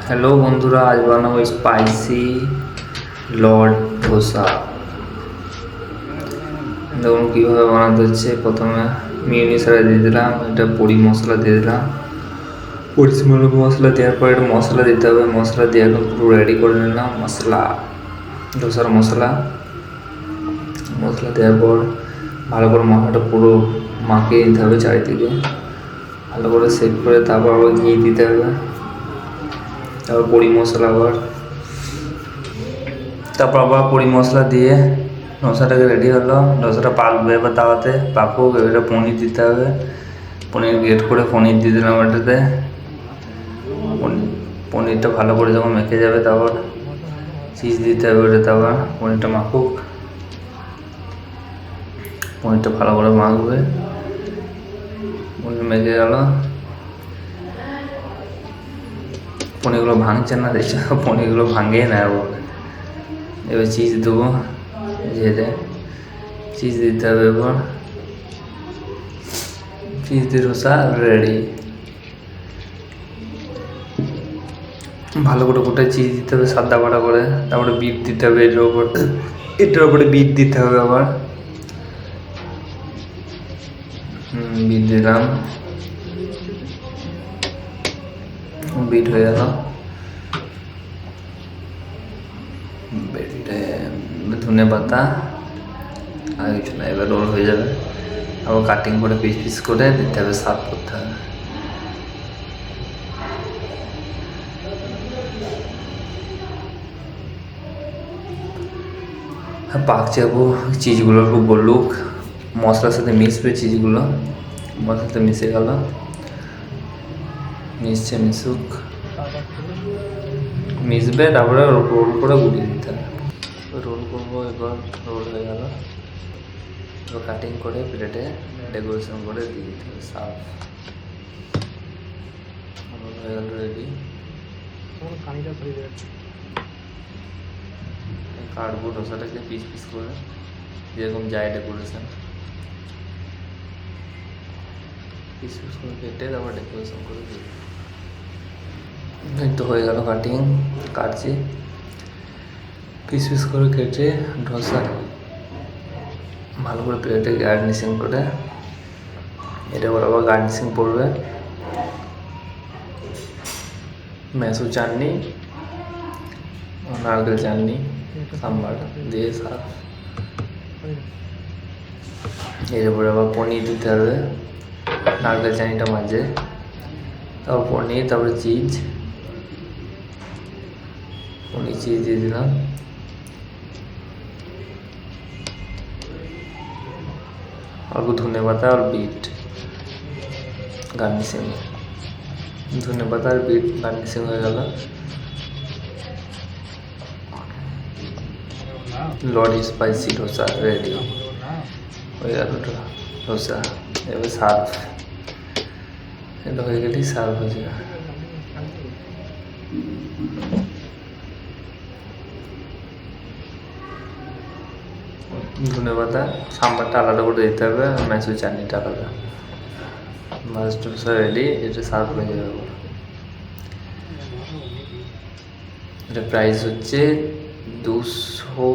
Hello বন্ধুরা, আজ বানাবো স্পাইসি লর্ড ধোসা। দেখুন কীভাবে বানাতে হচ্ছে। প্রথমে মিউনিসারা দিয়ে দিলাম, এটা পরি মশলা দিয়ে দিলাম। পরিমাণ মশলা দেওয়ার পর এটা মশলা দিতে হবে। মশলা দিয়ে এখন পুরো রেডি করে নিলাম মশলা, ধোসার মশলা। মশলা দেওয়ার পর ভালো করে মশলাটা পুরো মাখিয়ে দিতে হবে চারিদিকে, ভালো করে সেট করে তারপর আবার ঘি দিতে হবে। তারপর পরি মশলা আবার পরি মশলা দিয়ে ধোসাটাকে রেডি হলো। ধোসাটা পাকবে, এবার তাওয়াতে পাকুক। এবারে পনির দিতে হবে। পনির গ্রেট করে পনির দিয়ে দিলাম এটাতে। পনিরটা ভালো করে যখন মেখে যাবে তারপর চিজ দিতে হবে ওটা। তারপর পনিরটা মাখুক, পনিরটা ভালো করে মাখবে। পনির মেখে গেল, পনিরগুলো ভাঙছে না, দেখছো পনিরগুলো ভাঙেই না। এবার চিজ দেবো, যেতে চিজ দিতে হবে। এবার চিজ দিয়ে ধোসা রেডি। ভালো করে গোটা চিজ দিতে হবে, সাদা বাটা করে। তারপরে বিট দিতে হবে এটার উপরে বিট দিতে হবে আবার। বিট দিলাম, বিট হয়ে গেল। ধনে পাতা আর কিছু না, এবার রোল হয়ে যাবে। আবার কাটিং করে পিস পিস করে দিতে হবে, সার্ভ করতে হবে। পাকছে চিজগুলো একটু বলুক, মশলার সাথে মিশবে চিজগুলো। মশলার সাথে মিশে গেল, মিশুক, মিশবে। তারপরে রোল করে গুটিয়ে দিতে হবে। রোল করবো, এবার রোল হয়ে গেল। এবার কাটিং করে প্লেটে ডেকোরেশন করে দিয়ে দিতে হবে, সার্ভ। রোল হয়ে গেল রেডি। কাটবো ধোসাটাকে পিস পিস করে, যেরকম যায় ডেকোরেশন। পিস পিস করে কেটে তারপর ডেকোরেশন করে দিই। এই তো হয়ে গেল কাটিং। কাটছি পিস পিস করে কেটে ধোসা ভালো করে প্লেটে গার্নিশিং করে। এটা করে আবার গার্নিশিং পড়বে মেসু চাটনি, নারকেল চাটনি, সাম্বার দিয়ে সার্ভ। এরপরে আবার পনির দিতে হবে নারকেল চাটনিটা মাঝে, তারপর পনির, তারপরে চিজ। পনির চিজ দিয়ে দিলাম। অল্প ধনে পাতা আর বিট গার্নিশিং। ধনে পাতা আর বিট গার্নিশিং হয়ে গেল। লর্ড স্পাইসি ধোসা রেডি হয়ে গেল। ধোসা এবার সার্ভ। এটা হয়ে গেলেই সার্ভ হয়ে যাবে। ধনে পাতা, সাম্বারটা আলাদা করে দিতে হবে, মেসু চাটনিটা আলাদা। মাছ ধোসা রেডি। এটা সার্ভ হয়ে যাবে। এটা প্রাইস হচ্ছে 200।